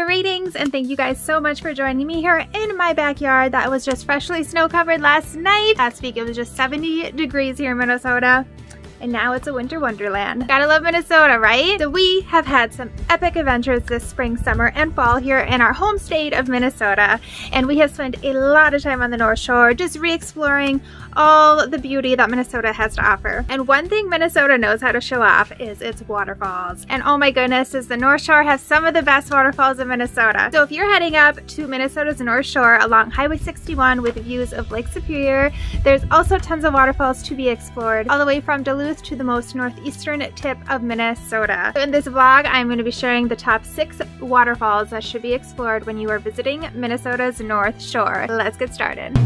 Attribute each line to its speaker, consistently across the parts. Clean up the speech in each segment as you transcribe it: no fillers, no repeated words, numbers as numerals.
Speaker 1: Greetings and thank you guys so much for joining me here in my backyard that was just freshly snow covered last night. Last week it was just 70 degrees here in Minnesota. And now it's a winter wonderland. Gotta love Minnesota, right? So we have had some epic adventures this spring, summer, and fall here in our home state of Minnesota. And we have spent a lot of time on the North Shore just re-exploring all the beauty that Minnesota has to offer. And one thing Minnesota knows how to show off is its waterfalls. And oh my goodness, does the North Shore have some of the best waterfalls in Minnesota. So if you're heading up to Minnesota's North Shore along Highway 61 with views of Lake Superior, there's also tons of waterfalls to be explored all the way from Duluth to the most northeastern tip of Minnesota. So in this vlog, I'm going to be sharing the top 6 waterfalls that should be explored when you are visiting Minnesota's North Shore. Let's get started.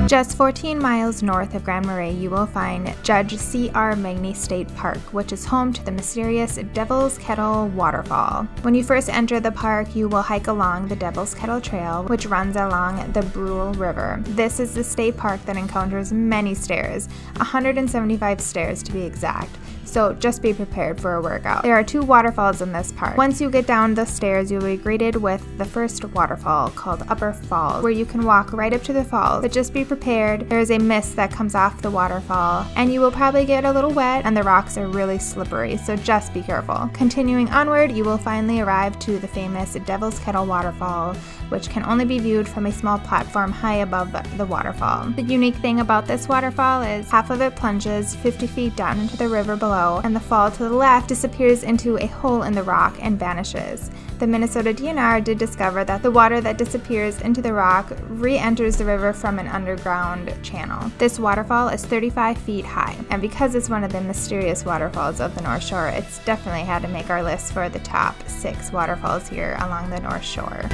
Speaker 1: Just 14 miles north of Grand Marais, you will find Judge C.R. Magny State Park, which is home to the mysterious Devil's Kettle Waterfall. When you first enter the park, you will hike along the Devil's Kettle Trail, which runs along the Brule River. This is the state park that encounters many stairs, 175 stairs to be exact. So just be prepared for a workout. There are 2 waterfalls in this park. Once you get down the stairs, you'll be greeted with the first waterfall called Upper Falls, where you can walk right up to the falls. But just be prepared, there is a mist that comes off the waterfall, and you will probably get a little wet, and the rocks are really slippery, so just be careful. Continuing onward, you will finally arrive to the famous Devil's Kettle Waterfall, which can only be viewed from a small platform high above the waterfall. The unique thing about this waterfall is half of it plunges 50 feet down into the river below, and the fall to the left disappears into a hole in the rock and vanishes. The Minnesota DNR did discover that the water that disappears into the rock re-enters the river from an underground channel. This waterfall is 35 feet high, and because it's one of the mysterious waterfalls of the North Shore, it's definitely had to make our list for the top 6 waterfalls here along the North Shore.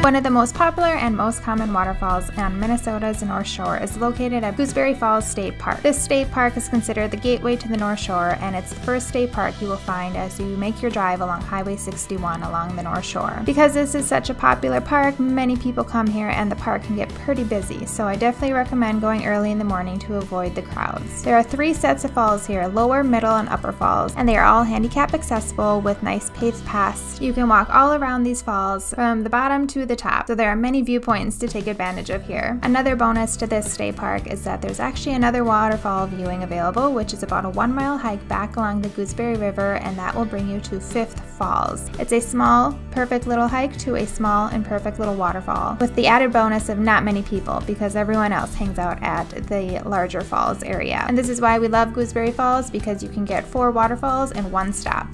Speaker 1: One of the most popular and most common waterfalls on Minnesota's North Shore is located at Gooseberry Falls State Park. This state park is considered the gateway to the North Shore, and it's the first state park you will find as you make your drive along Highway 61 along the North Shore. Because this is such a popular park, many people come here and the park can get pretty busy, so I definitely recommend going early in the morning to avoid the crowds. There are 3 sets of falls here, lower, middle, and upper falls, and they are all handicap accessible with nice paved paths. You can walk all around these falls from the bottom to the top, so there are many viewpoints to take advantage of here. Another bonus to this state park is that there's actually another waterfall viewing available, which is about a 1-mile hike back along the Gooseberry River, and that will bring you to Fifth Falls. It's a small, perfect little hike to a small and perfect little waterfall, with the added bonus of not many people because everyone else hangs out at the larger falls area. And this is why we love Gooseberry Falls, because you can get 4 waterfalls in one stop.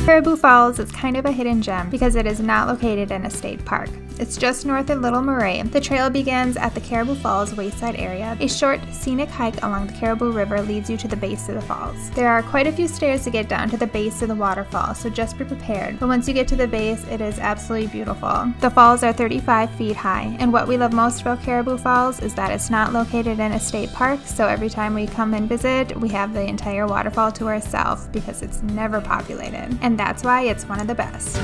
Speaker 1: Caribou Falls is kind of a hidden gem because it is not located in a state park. It's just north of Little Marais. The trail begins at the Caribou Falls wayside area. A short, scenic hike along the Caribou River leads you to the base of the falls. There are quite a few stairs to get down to the base of the waterfall, so just be prepared. But once you get to the base, it is absolutely beautiful. The falls are 35 feet high, and what we love most about Caribou Falls is that it's not located in a state park, so every time we come and visit, we have the entire waterfall to ourselves because it's never populated. And that's why it's one of the best.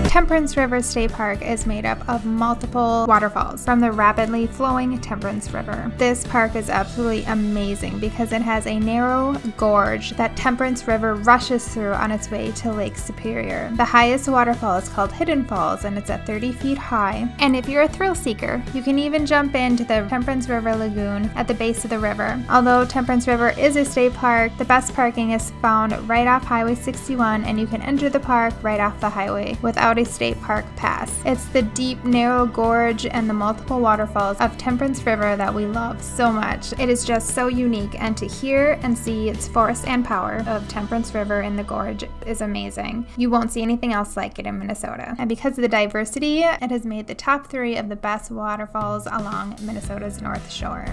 Speaker 1: Temperance River State Park is made up of multiple waterfalls from the rapidly flowing Temperance River. This park is absolutely amazing because it has a narrow gorge that Temperance River rushes through on its way to Lake Superior. The highest waterfall is called Hidden Falls, and it's at 30 feet high. And if you're a thrill seeker, you can even jump into the Temperance River Lagoon at the base of the river. Although Temperance River is a state park, the best parking is found right off Highway 61, and you can enter the park right off the highway without a state park pass. It's the deep, narrow gorge and the multiple waterfalls of Temperance River that we love so much. It is just so unique, and to hear and see its force and power of Temperance River in the gorge is amazing. You won't see anything else like it in Minnesota. And because of the diversity, it has made the top 3 of the best waterfalls along Minnesota's North Shore.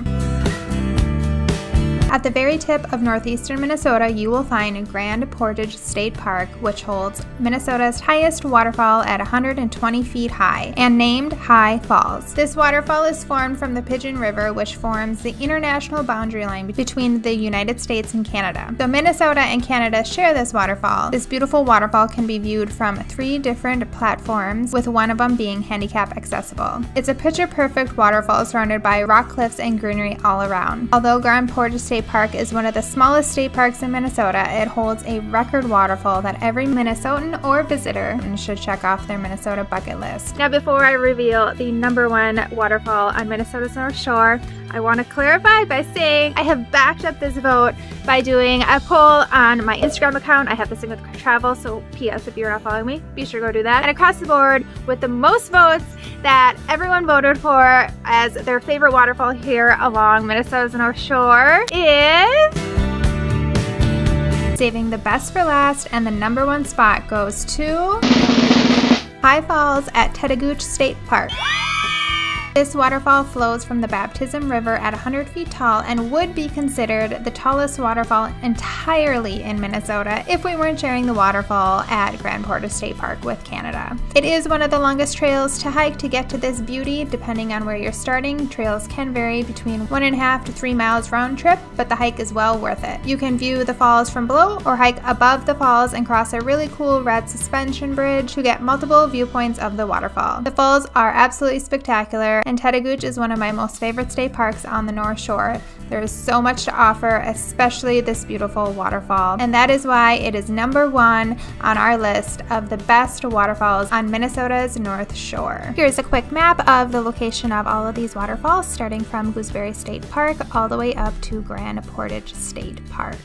Speaker 1: At the very tip of northeastern Minnesota, you will find Grand Portage State Park, which holds Minnesota's highest waterfall at 120 feet high and named High Falls. This waterfall is formed from the Pigeon River, which forms the international boundary line between the United States and Canada. Though Minnesota and Canada share this waterfall, this beautiful waterfall can be viewed from 3 different platforms, with one of them being handicap accessible. It's a picture-perfect waterfall surrounded by rock cliffs and greenery all around. Although Grand Portage State State Park is one of the smallest state parks in Minnesota. It holds a record waterfall that every Minnesotan or visitor should check off their Minnesota bucket list. Now, before I reveal the #1 waterfall on Minnesota's North Shore, I want to clarify by saying I have backed up this vote by doing a poll on my Instagram account. I have this thing with travel, so P.S. if you're not following me, be sure to go do that. And across the board, with the most votes that everyone voted for as their favorite waterfall here along Minnesota's North Shore is... Saving the best for last, and the #1 spot goes to High Falls at Tetagooch State Park. This waterfall flows from the Baptism River at 100 feet tall and would be considered the tallest waterfall entirely in Minnesota if we weren't sharing the waterfall at Grand Portage State Park with Canada. It is one of the longest trails to hike to get to this beauty. Depending on where you're starting, trails can vary between 1.5 to 3 miles round trip, but the hike is well worth it. You can view the falls from below or hike above the falls and cross a really cool red suspension bridge to get multiple viewpoints of the waterfall. The falls are absolutely spectacular, and Tetagooch is one of my most favorite state parks on the North Shore. There is so much to offer, especially this beautiful waterfall, and that is why it is #1 on our list of the best waterfalls on Minnesota's North Shore. Here's a quick map of the location of all of these waterfalls, starting from Gooseberry State Park all the way up to Grand Portage State Park.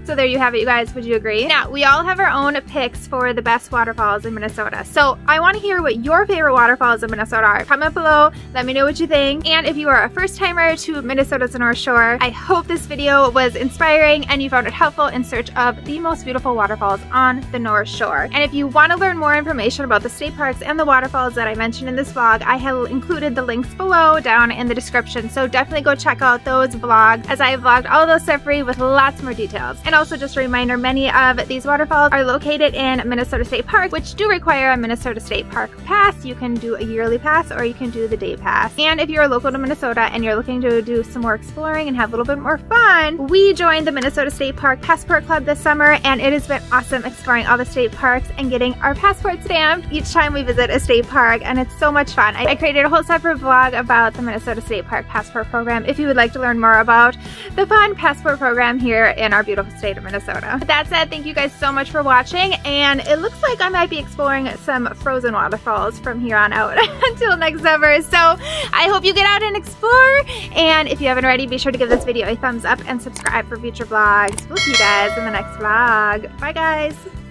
Speaker 1: So there you have it, you guys. Would you agree? Now, we all have our own picks for the best waterfalls in Minnesota. So I want to hear what your favorite waterfalls in Minnesota are. Comment below, let me know what you think. And if you are a first timer to Minnesota's North Shore, I hope this video was inspiring and you found it helpful in search of the most beautiful waterfalls on the North Shore. And if you want to learn more information about the state parks and the waterfalls that I mentioned in this vlog, I have included the links below down in the description. So definitely go check out those vlogs, as I vlogged all those stuff for you with lots more details. And also just a reminder, many of these waterfalls are located in Minnesota State Park, which do require a Minnesota State Park pass. You can do a yearly pass or you can do the day pass. And if you're local to Minnesota and you're looking to do some more exploring and have a little bit more fun, we joined the Minnesota State Park Passport Club this summer, and it has been awesome exploring all the state parks and getting our passport stamped each time we visit a state park, and it's so much fun. I created a whole separate vlog about the Minnesota State Park Passport Program if you would like to learn more about the fun passport program here in our beautiful state of Minnesota. With that said, thank you guys so much for watching, and it looks like I might be exploring some frozen waterfalls from here on out until next summer. So I hope you get out and explore, and if you haven't already, be sure to give this video a thumbs up and subscribe for future vlogs. We'll see you guys in the next vlog. Bye guys!